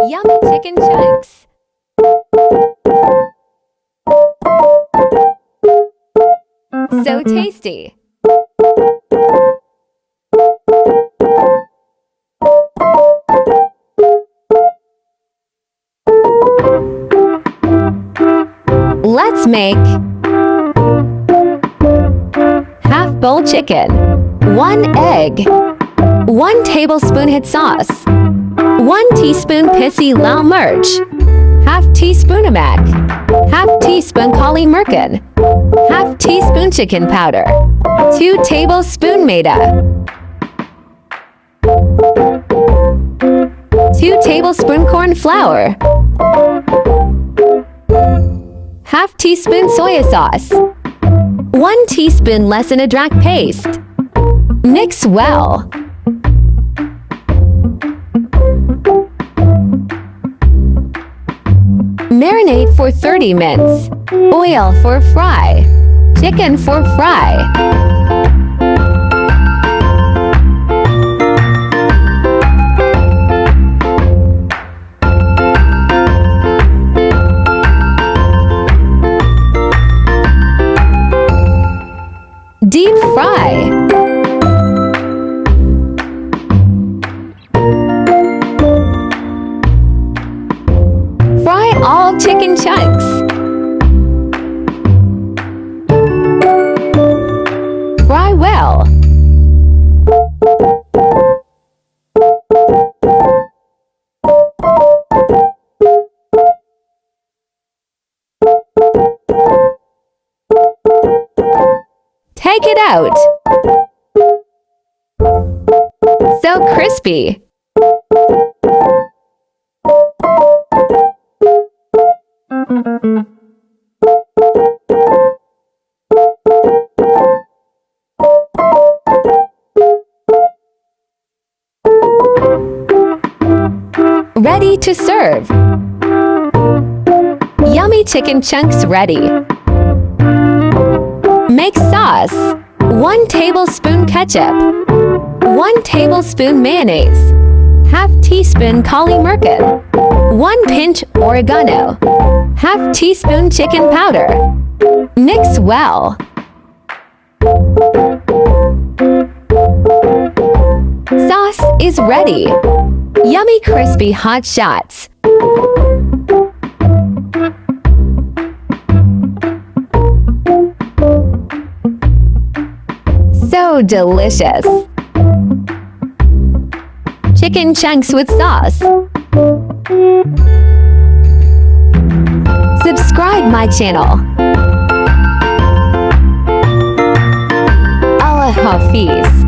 Yummy chicken chunks. So tasty. Let's make half bowl chicken, 1 egg, 1 tablespoon hot sauce, 1 teaspoon pissy lao merch, half teaspoon amak, half teaspoon kali merkin, half teaspoon chicken powder, 2 tablespoon maida, 2 tablespoon corn flour, half teaspoon soya sauce, 1 teaspoon lesan adrak paste. Mix well. Marinate for 30 minutes. Oil for fry. Chicken for fry. Deep fry. Fry all chicken chunks. Fry well. Take it out. So crispy. Ready to serve. Yummy chicken chunks ready. Make sauce. 1 tablespoon ketchup, 1 tablespoon mayonnaise, half teaspoon kali merkin, 1 pinch oregano, half teaspoon chicken powder. Mix well. Sauce is ready. Yummy crispy hot shots. So delicious. Chicken chunks with sauce. Subscribe my channel. Allah Hafiz.